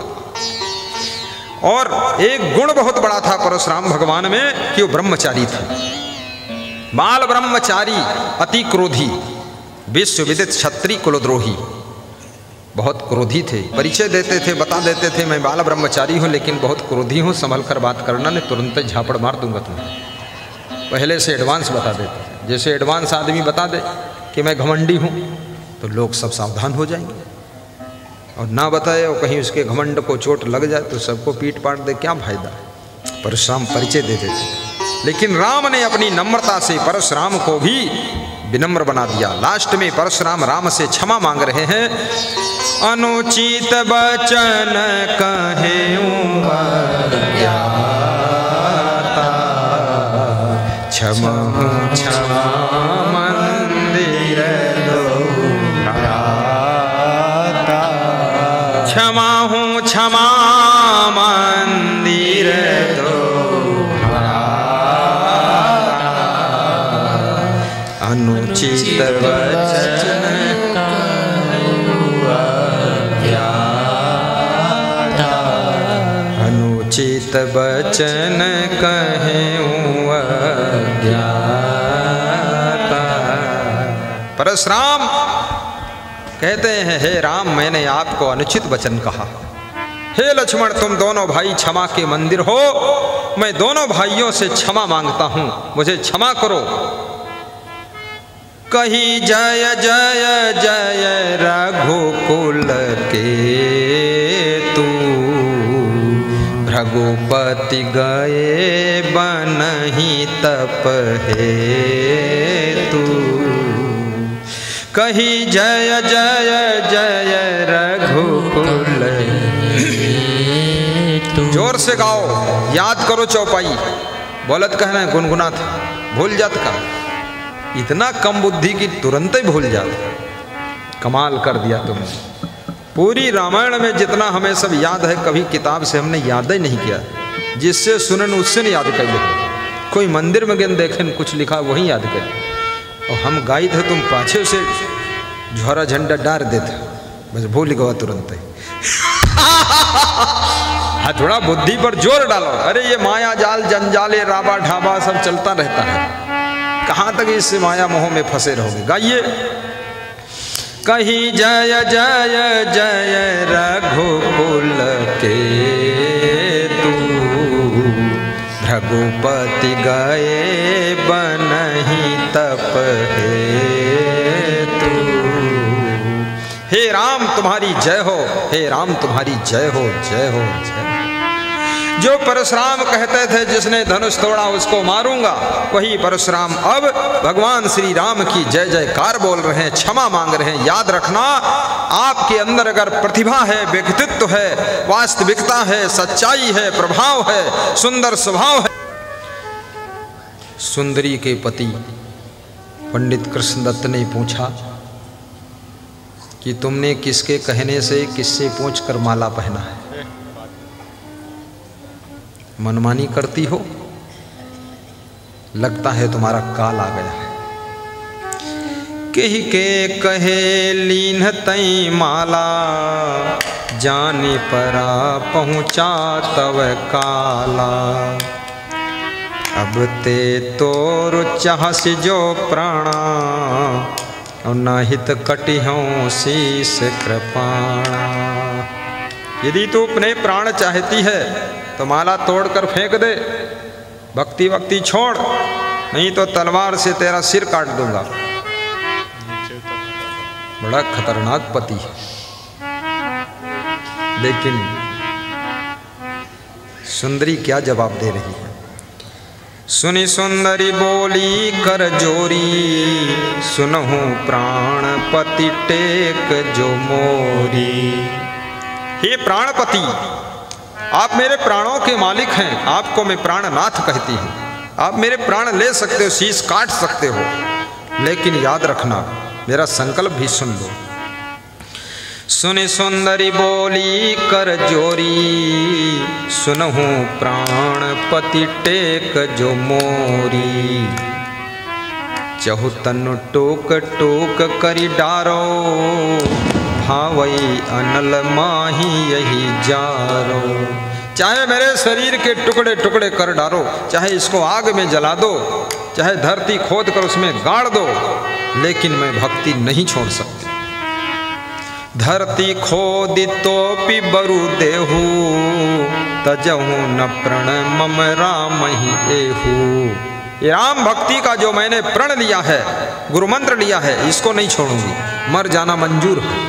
और एक गुण बहुत बड़ा था परशुराम भगवान में कि वो ब्रह्मचारी थे, बाल ब्रह्मचारी, अति क्रोधी, विश्व विदित क्षत्रिय कुलद्रोही, बहुत क्रोधी थे। परिचय देते थे, बता देते थे मैं बाल ब्रह्मचारी हूँ लेकिन बहुत क्रोधी हूँ, संभल कर बात करना, नहीं तुरंत झापड़ मार दूंगा तुम्हें। पहले से एडवांस बता देते, जैसे एडवांस आदमी बता दे कि मैं घमंडी हूँ तो लोग सब सावधान हो जाएंगे, और ना बताए और कहीं उसके घमंड को चोट लग जाए तो सबको पीट पाट दे, क्या फायदा। परशुराम परिचय दे देते, लेकिन राम ने अपनी नम्रता से परशुराम को भी विनम्र बना दिया। लास्ट में परशुराम राम से क्षमा मांग रहे हैं। अनुचित वचन कहेऊं क्षमा क्षमा मंदिर क्षमा हूँ क्षमा मंदिर दो, अनुचित वचन अनुचित वचन कहेऊं अज्ञाता। परशुराम कहते हैं हे राम मैंने आपको अनुचित वचन कहा। हे लक्ष्मण तुम दोनों भाई क्षमा के मंदिर हो, मैं दोनों भाइयों से क्षमा मांगता हूं, मुझे क्षमा करो। कही जय जय जय रघुकुल के तू, भृगुपति गए बनहि तप हेतु। कही जय जय जय रघुकुल, जोर से गाओ, याद करो चौपाई, बोलत कहना गुनगुना था, भूल जात का, इतना कम बुद्धि की तुरंत ही भूल जाता। कमाल कर दिया तुमने। पूरी रामायण में जितना हमें सब याद है कभी किताब से हमने याद ही नहीं किया, जिससे सुनन उससे नहीं याद कर लेते। कोई मंदिर में गन देखें कुछ लिखा वही याद कर, और हम गाई थे तुम पाछे से झोरा झंडा डार देते, बस भूल गवा तुरंत ही। हाँ थोड़ा बुद्धि पर जोर डालो। अरे ये माया जाल जंजाले राबा ढाबा सब चलता रहता है, कहाँ तक इस माया मोह में फंसे रहोगे। गाइए। कही जय जय जय रघुकुल के तू, भृगुपति गए बनहि तप हेतु। हे राम तुम्हारी जय हो, हे राम तुम्हारी जय हो, जय हो जय। जो परशुराम कहते थे जिसने धनुष तोड़ा उसको मारूंगा, वही परशुराम अब भगवान श्री राम की जय जयकार बोल रहे हैं, क्षमा मांग रहे हैं। याद रखना, आपके अंदर अगर प्रतिभा है, व्यक्तित्व है, वास्तविकता है, सच्चाई है, प्रभाव है, सुंदर स्वभाव है। सुंदरी के पति पंडित कृष्णदत्त ने पूछा कि तुमने किसके कहने से किससे पूछ कर माला पहना है, मनमानी करती हो, लगता है तुम्हारा काल आ गया है। कही के कहे लीन तई माला, जाने परा पहुँचा तव काला। अब ते तोर चाहस जो प्राणा, और नाहित कटिहों शीस कृपाणा। यदि तू अपने प्राण चाहती है तो माला तोड़कर फेंक दे, भक्ति वक्ति छोड़, नहीं तो तलवार से तेरा सिर काट दूंगा। बड़ा खतरनाक पति है। लेकिन सुंदरी क्या जवाब दे रही है। सुनी सुंदरी बोली कर जोरी, सुनहु प्राणपति टेक जो मोरी। हे प्राणपति, आप मेरे प्राणों के मालिक हैं, आपको मैं प्राणनाथ कहती हूँ। आप मेरे प्राण ले सकते हो, शीश काट सकते हो, लेकिन याद रखना मेरा संकल्प भी सुन लो। सुनी सुंदरी बोली कर जोरी, सुनहु प्राणपति टेक जो मोरी। चहु तनु टोक टोक करी डारो, भावई अनल माही यही जारो। चाहे मेरे शरीर के टुकड़े टुकड़े कर डालो, चाहे इसको आग में जला दो, चाहे धरती खोद कर उसमें गाड़ दो, लेकिन मैं भक्ति नहीं छोड़ सकती। धरती खोदी तो पि बरु देहू, तजहू न प्रण मम राम ही एहू। ये राम भक्ति का जो मैंने प्रण लिया है, गुरु मंत्र लिया है, इसको नहीं छोड़ूंगी, मर जाना मंजूर है।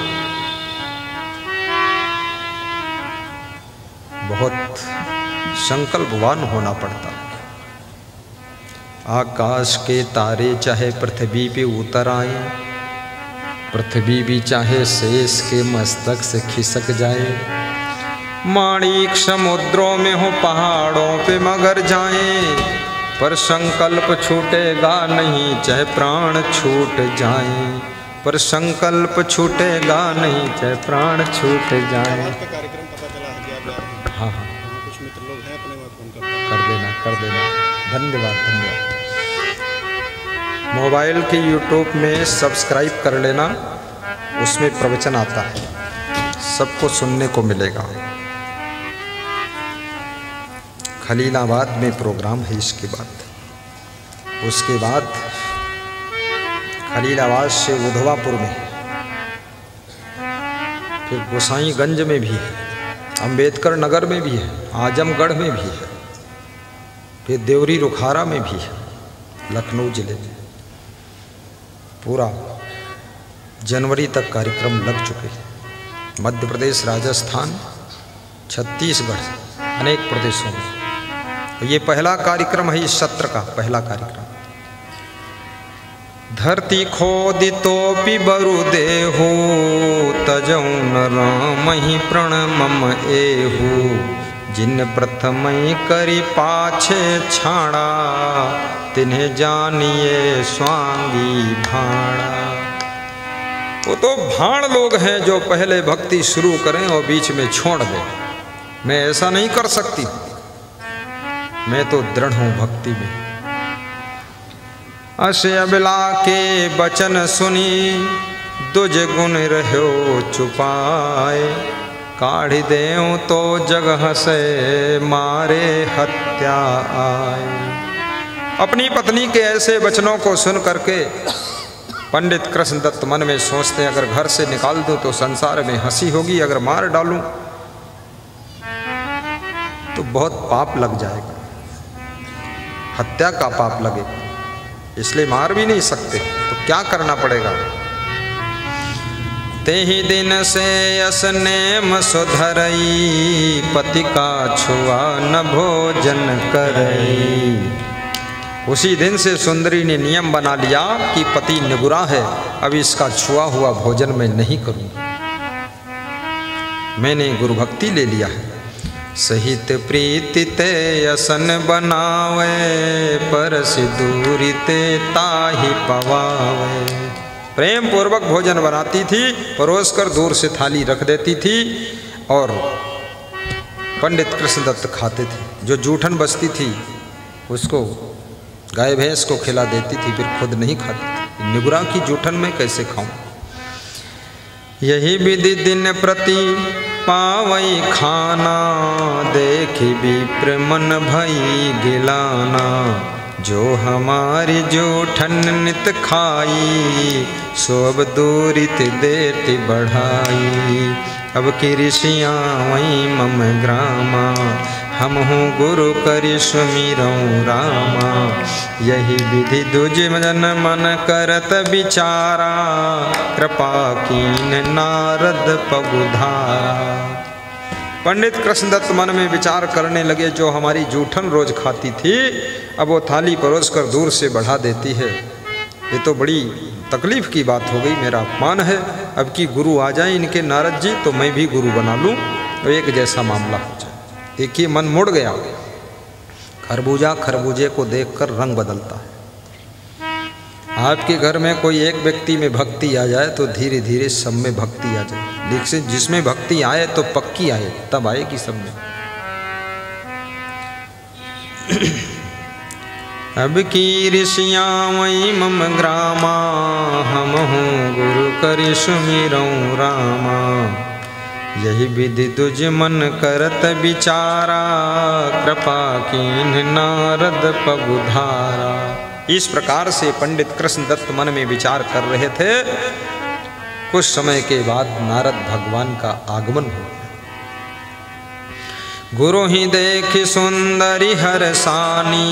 बहुत संकल्पवान होना पड़ता। आकाश के तारे चाहे पृथ्वी पे उतर आए, पृथ्वी भी चाहे शेष के मस्तक से खिसक जाए, माणिक समुद्रों में हो पहाड़ों पे मगर जाए, पर संकल्प छूटेगा नहीं चाहे प्राण छूट जाए, पर संकल्प छूटेगा नहीं चाहे प्राण छूट जाए। हाँ हाँ, कुछ मित्र लोग हैं अपने में फोन करते कर देना कर देना, धन्यवाद धन्यवाद। मोबाइल के यूट्यूब में सब्सक्राइब कर लेना, उसमें प्रवचन आता है, सबको सुनने को मिलेगा। खलीलाबाद में प्रोग्राम है इसके बाद, उसके बाद खलीलाबाद से उधवापुर में, फिर गोसाईगंज में भी है, अंबेडकर नगर में भी है, आजमगढ़ में भी है, फिर देवरी रुखारा में भी है, लखनऊ जिले में। पूरा जनवरी तक कार्यक्रम लग चुके हैं। मध्य प्रदेश, राजस्थान, छत्तीसगढ़, अनेक प्रदेशों में। ये पहला कार्यक्रम है इस सत्र का, पहला कार्यक्रम। धरती खोदी तो पि बरु देहू, तजऊ न राम ही प्रण मम एहू। जिन प्रथम करी पाछे छाड़ा, तिन्हें जानिए स्वांगी भाड़ा। वो तो भाड़ लोग हैं जो पहले भक्ति शुरू करें और बीच में छोड़ दें। मैं ऐसा नहीं कर सकती, मैं तो दृढ़ हूं भक्ति में। अस अबला के बचन सुनी, दुज गुण रहो छुपाए। काढ़ देऊं तो जगह से मारे हत्या आए। अपनी पत्नी के ऐसे वचनों को सुन करके पंडित कृष्णदत्त मन में सोचते हैं, अगर घर से निकाल दूं तो संसार में हंसी होगी, अगर मार डालूं तो बहुत पाप लग जाएगा, हत्या का पाप लगे, इसलिए मार भी नहीं सकते। तो क्या करना पड़ेगा? तेहि दिन से यस नेम सुधरई, पति का छुआ न भोजन करई। उसी दिन से सुंदरी ने नियम बना लिया कि पति निगुरा है, अब इसका छुआ हुआ भोजन मैं नहीं करूँगी। मैंने गुरु भक्ति ले लिया है। सहित प्रीति ते असन बनावे, परसि दूरि ते ताहि पवावे। प्रेम पूर्वक भोजन बनाती थी, परोस कर दूर से थाली रख देती थी और पंडित कृष्णदत्त खाते थे। जो जूठन बचती थी उसको गाय भैंस को खिला देती थी, फिर खुद नहीं खाती थी। निगुरा की जूठन में कैसे खाऊं? यही विधि दिन प्रति पावई खाना, देखी विप्र मन भई गिलाना। जो हमारी जूठन नित खाई, सो अब दूरित देती बढ़ाई। अब की ऋषियाँ वहीं मम ग्रामा, हम हूँ गुरु करि सुमिरऊँ रामा। यही विधि दुज जन मन करत विचारा, कृपा कीन नारद पगुधारा। पंडित कृष्णदत्त मन में विचार करने लगे, जो हमारी जूठन रोज खाती थी अब वो थाली परोस कर दूर से बढ़ा देती है। ये तो बड़ी तकलीफ की बात हो गई, मेरा अपमान है। अब की गुरु आ जाए इनके नारद जी तो मैं भी गुरु बना लूं तो एक जैसा मामला हो जाए। एक ही मन मुड़ गया। खरबूजा खरबूजे को देखकर रंग बदलता है। आपके घर में कोई एक व्यक्ति में भक्ति आ जाए तो धीरे धीरे सब में भक्ति आ जाए, लेकिन जिसमें भक्ति आए तो पक्की आए, तब आएगी सब में। अब की ऋषियाँ वही मम ग्रामा, हम हूँ गुरु करि सुमिरऊँ रामा। यही विधि तुझ मन करत विचारा, कृपा कीन्ह नारद पगुधारा। इस प्रकार से पंडित कृष्णदत्त मन में विचार कर रहे थे। कुछ समय के बाद नारद भगवान का आगमन हो। गुरु ही देखी सुंदरी हरसानी,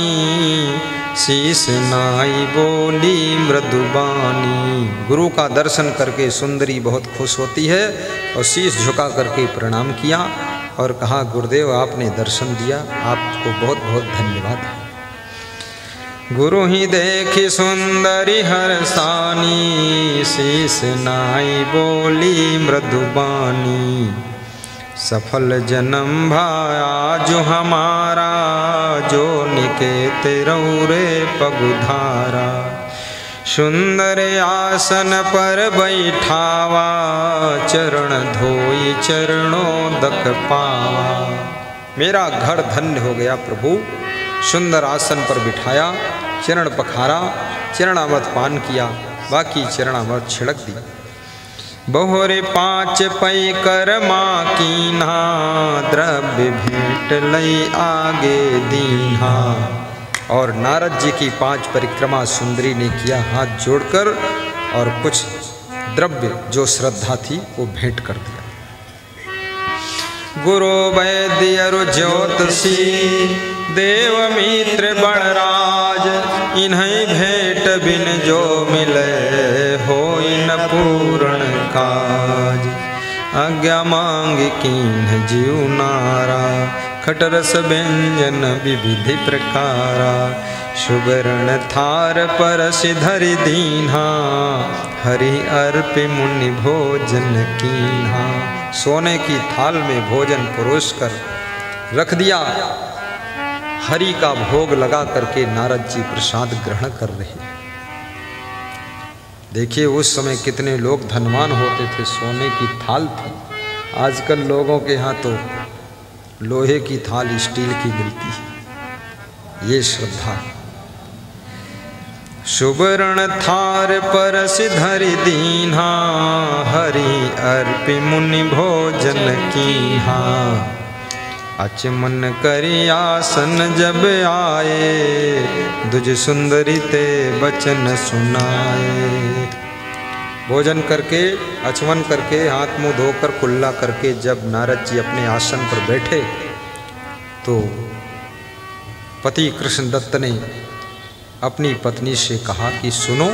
शीस नाई बोली मृदुबानी। गुरु का दर्शन करके सुंदरी बहुत खुश होती है और शीस झुका करके प्रणाम किया और कहा, गुरुदेव आपने दर्शन दिया, आपको बहुत बहुत धन्यवाद। गुरु ही देखी सुंदरी हरसानी, शीस नाई बोली मृदुबानी। सफल जन्म भाया जो हमारा, जो निकेत रौरे पगुधारा। सुंदर आसन पर बैठावा, चरण धोई चरणों दक पावा। मेरा घर धन्य हो गया प्रभु। सुंदर आसन पर बिठाया, चरण पखारा, चरणामृत पान किया, बाकी चरणामृत छिड़क दी। बहुरे 5 पै कर माँ कीन्हा, द्रव्य भेंट लई आगे दीन्हा। और नारद जी की 5 परिक्रमा सुंदरी ने किया हाथ जोड़कर, और कुछ द्रव्य जो श्रद्धा थी वो भेंट कर दिया। गुरु वैद्य अरु ज्योतिषी, देव मित्र बड़राज। इन्हीं भेंट बिन जो मिले, होई न पूर्ण काज। आज्ञा मांग कीन्ह जीव नारा, खटरस व्यंजन विविधि प्रकारा। सुवर्ण थार परस धरि दीन्हा, हरि अर्पि मुनि भोजन कीन्हा। सोने की थाल में भोजन परोस कर रख दिया। हरि का भोग लगा करके नारद जी प्रसाद ग्रहण कर रहे। देखिए उस समय कितने लोग धनवान होते थे, सोने की थाल थी। आजकल लोगों के यहाँ तो लोहे की थाल स्टील की मिलती है। ये श्रद्धा। सुवर्ण थार परस धरि दीन्हा, हरि अर्पि मुनि भोजन कीन्हा। अचमन करि आसन जब आए, दुज सुंदरी ते बचन सुनाए। भोजन करके, अचमन करके, हाथ मुंह धोकर कुल्ला करके जब नारद जी अपने आसन पर बैठे तो पति कृष्णदत्त ने अपनी पत्नी से कहा कि सुनो,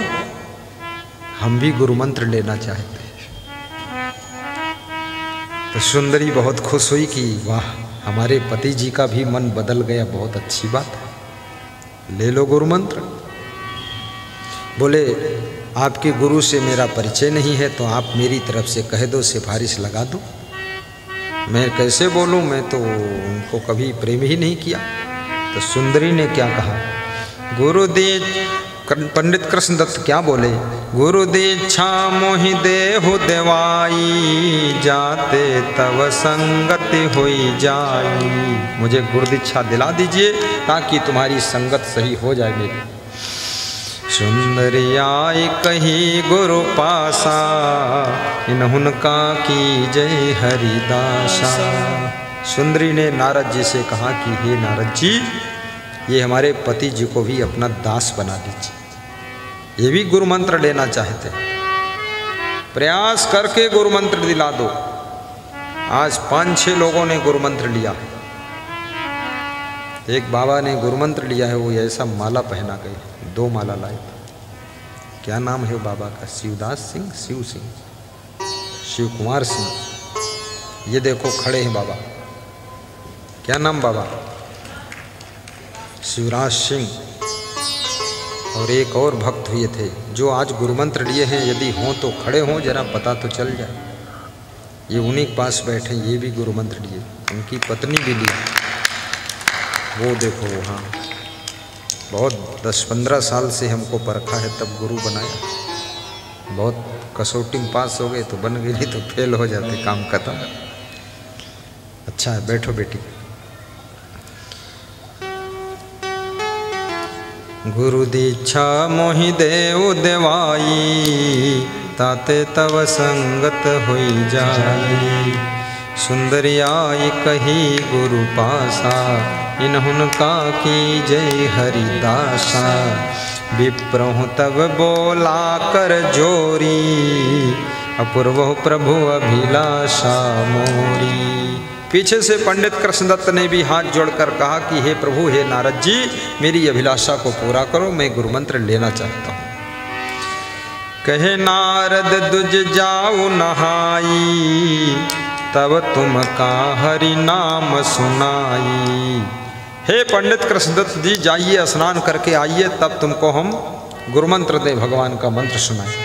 हम भी गुरु मंत्र लेना चाहते हैं। तो सुंदरी बहुत खुश हुई कि वाह, हमारे पति जी का भी मन बदल गया, बहुत अच्छी बात है, ले लो गुरु मंत्र। बोले, आपके गुरु से मेरा परिचय नहीं है तो आप मेरी तरफ से कह दो, सिफारिश लगा दो। मैं कैसे बोलूं, मैं तो उनको कभी प्रेम ही नहीं किया। तो सुंदरी ने क्या कहा, गुरुदेव, पंडित कृष्णदत्त क्या बोले, गुरु दीक्षा मोहि देहु देवाई, जाते तव संगति होई जाई। मुझे गुरु दीक्षा दिला दीजिए ताकि तुम्हारी संगत सही हो जाए मेरी। सुंदरी आई कही गुरु पासा, इन्हुनका की जय हरिदासा। सुंदरी ने नारद जी से कहा कि हे नारद जी, ये हमारे पति जी को भी अपना दास बना दीजिए, ये भी गुरु मंत्र लेना चाहते हैं। प्रयास करके गुरु मंत्र दिला दो। आज 5-6 लोगों ने गुरु मंत्र लिया है। एक बाबा ने गुरु मंत्र लिया है, वो ऐसा माला पहना गए, 2 माला लाए। क्या नाम है वो बाबा का, शिवदास सिंह, शिव सिंह, शिव कुमार सिंह। ये देखो खड़े हैं बाबा, क्या नाम बाबा? शिवराज सिंह। और एक और भक्त हुए थे जो आज गुरु मंत्र लिए हैं, यदि हों तो खड़े हों, जरा पता तो चल जाए। ये उन्हीं के पास बैठे, ये भी गुरु मंत्र लिए, उनकी पत्नी भी ली। वो देखो वहाँ बहुत 10-15 साल से हमको परखा है, तब गुरु बनाया। बहुत कसौटी में पास हो गए तो बन गए, नहीं तो फेल हो जाते, काम खत्म। अच्छा है, बैठो बेटी। गुरु दीक्षा मोहि देव देवाई, ताते तव संगत होई जाई। सुंदरियाई कही गुरु पासा, इन्हुन का की जय हरिदासा। विप्रहु तब बोला कर जोरी, अपूर्व प्रभु अभिलाषा मोरी। पीछे से पंडित कृष्णदत्त ने भी हाथ जोड़कर कहा कि हे प्रभु, हे नारद जी, मेरी अभिलाषा को पूरा करो, मैं गुरु मंत्र लेना चाहता हूँ। कहे नारद दुज जाऊ नहाई, तब तुम का हरि नाम सुनाई। हे पंडित कृष्णदत्त जी, जाइए स्नान करके आइए, तब तुमको हम गुरु मंत्र दे, भगवान का मंत्र सुनाए।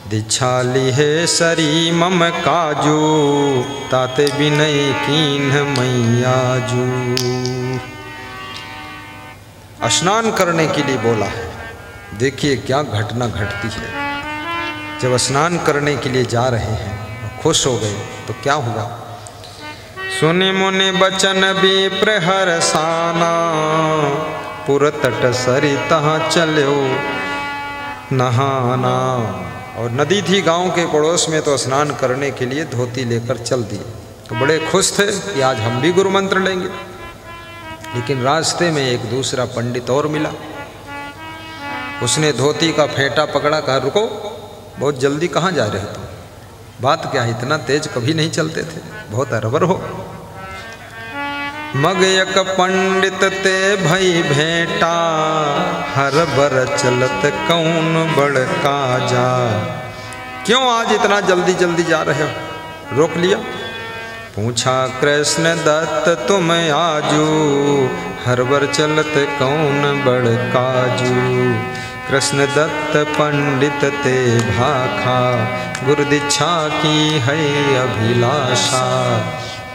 दीक्षा लिहे सरी मम काजू, ताते विनय कीन्ह मैयाजू। स्नान करने के लिए बोला है। देखिए क्या घटना घटती है। जब स्नान करने के लिए जा रहे हैं, खुश हो गए, तो क्या हुआ? सुनि मुनि बचन विप्र हरसाना, पुर तट सरी तहाँ चलो नहाना। और नदी थी गांव के पड़ोस में, तो स्नान करने के लिए धोती लेकर चल दिए। तो बड़े खुश थे कि आज हम भी गुरु मंत्र लेंगे। लेकिन रास्ते में एक दूसरा पंडित और मिला। उसने धोती का फेंटा पकड़ा, कहा रुको, बहुत जल्दी कहाँ जा रहे हो तुम? बात क्या है, इतना तेज कभी नहीं चलते थे, बहुत अरबर हो। मग एक पंडित ते भई भेंटा, हर बर चलत कौन बड़का जा। क्यों आज इतना जल्दी जल्दी जा रहे हो? रोक लिया। पूछा कृष्ण दत्त तुम आजू, हर बर चलत कौन बड़काजू। कृष्ण दत्त पंडित ते भाखा, गुरु दीक्षा की है अभिलाषा।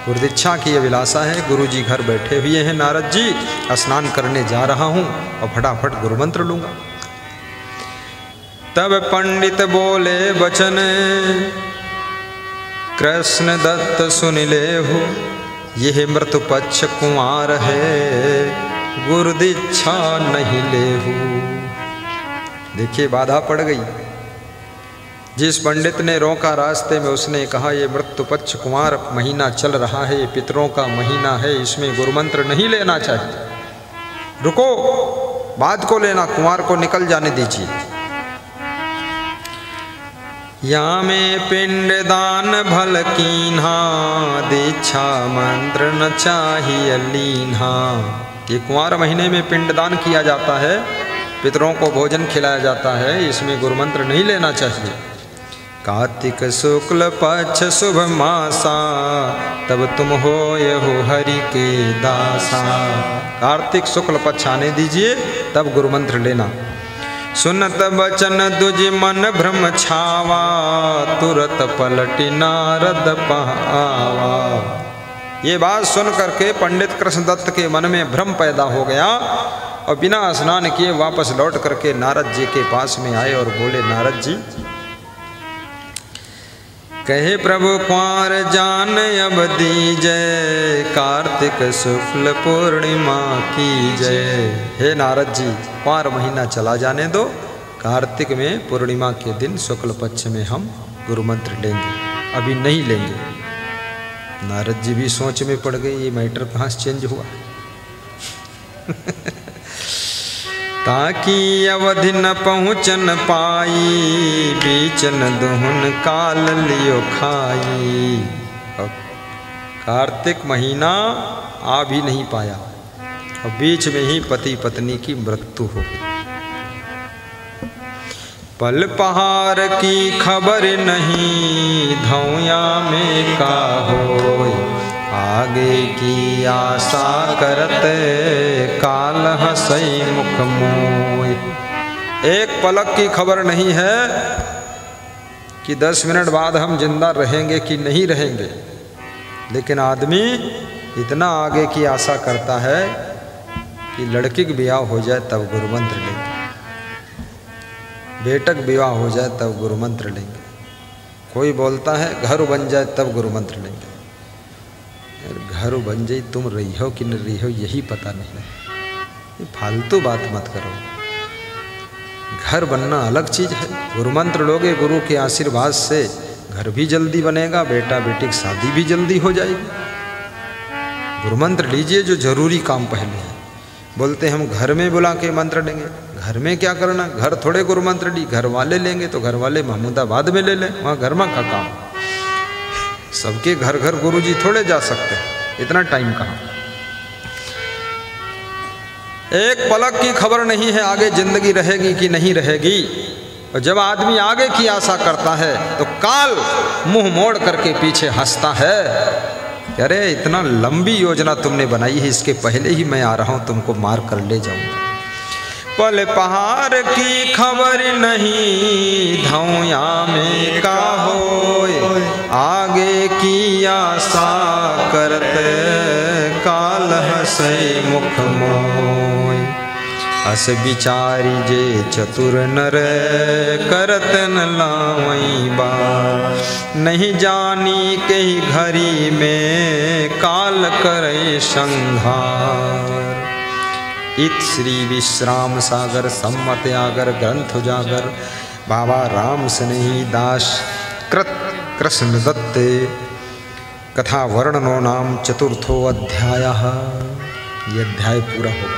गुरु दीक्षा की अभिलाषा है। गुरु जी घर बैठे हुए हैं। नारद जी, स्नान करने जा रहा हूँ और फटाफट गुरु मंत्र लूँगा। तब पंडित बोले बचन, कृष्ण दत्त सुन ले हो, यह मृत्यु पक्ष कुंवार है, गुरु दीक्षा नहीं ले हो। देखिए बाधा पड़ गई। जिस पंडित ने रोका रास्ते में, उसने कहा ये मृत्यु पक्ष कुमार महीना चल रहा है, ये पितरों का महीना है, इसमें गुरु मंत्र नहीं लेना चाहिए। रुको, बाद को लेना, कुमार को निकल जाने दीजिए। या में पिंड दान भल कीन्हा, दीक्षा मंत्र न चाहिए लीन्हा। ये कुमार महीने में पिंडदान किया जाता है, पितरों को भोजन खिलाया जाता है, इसमें गुरु मंत्र नहीं लेना चाहिए। कार्तिक शुक्ल पक्ष शुभ मासा, तब तुम हो यहो हरि के दासा। कार्तिक शुक्ल पक्ष आने दीजिए, तब गुरु मंत्र लेना। सुनत बचन दुज मन भ्रम छावा, तुरत पलटि नारद पावा। ये बात सुन करके पंडित कृष्णदत्त के मन में भ्रम पैदा हो गया और बिना स्नान किए वापस लौट करके नारद जी के पास में आए और बोले, नारद जी, कहे प्रभु कुंवर जान अब दीजय, कार्तिक शुक्ल पूर्णिमा की जय। हे नारद जी, कुंवर महीना चला जाने दो, कार्तिक में पूर्णिमा के दिन शुक्ल पक्ष में हम गुरु मंत्र लेंगे, अभी नहीं लेंगे। नारद जी भी सोच में पड़ गए, ये मैटर कहाँ से चेंज हुआ। ताकि अवधि न पहुँचन पाई, बीचन दुहन काल लियो खाई। अब कार्तिक महीना आ भी नहीं पाया और बीच में ही पति पत्नी की मृत्यु हो गई। पल पहाड़ की खबर नहीं, धौया में का होय, आगे की आशा करते काल हंसई मुख मोय। एक पलक की खबर नहीं है कि 10 मिनट बाद हम जिंदा रहेंगे कि नहीं रहेंगे, लेकिन आदमी इतना आगे की आशा करता है कि लड़की का ब्याह हो जाए तब गुरु मंत्र लेंगे, बेटक विवाह हो जाए तब गुरु मंत्र लेंगे, कोई बोलता है घर बन जाए तब गुरु मंत्र लेंगे। घर बन जाए तुम रही हो कि न रही हो यही पता नहीं है, ये फालतू बात मत करो। घर बनना अलग चीज है, गुरु मंत्र लोगे गुरु के आशीर्वाद से घर भी जल्दी बनेगा, बेटा बेटी की शादी भी जल्दी हो जाएगी। गुरु मंत्र लीजिए जो जरूरी काम पहले है। बोलते हम घर में बुला के मंत्र लेंगे, घर में क्या करना, घर थोड़े गुरु मंत्र ली, घर वाले लेंगे तो घर वाले महमूदाबाद में ले लें, वहाँ घर में का काम। सबके घर घर गुरु जी थोड़े जा सकते, इतना टाइम कहाँ। एक पलक की खबर नहीं है आगे जिंदगी रहेगी कि नहीं रहेगी। और जब आदमी आगे की आशा करता है तो काल मुंह मोड़ करके पीछे हंसता है। अरे इतना लंबी योजना तुमने बनाई है, इसके पहले ही मैं आ रहा हूं, तुमको मार कर ले जाऊंगा। पल पहाड़ की खबर नहीं धौया में का होए, आगे की आशा करते काल हंसे मुख मोय। अस विचारी जे चतुर नर करत न लावई बार, नहीं जानी के घड़ी में काल करे संहार। इत श्री विश्राम सागर सम्मत आगर ग्रंथ उजागर, बाबा राम स्नेही दास कृत कृष्ण दत्ते। कथा वर्णनो नाम चतुर्थो अध्याय। ये अध्याय पूरा हो गया।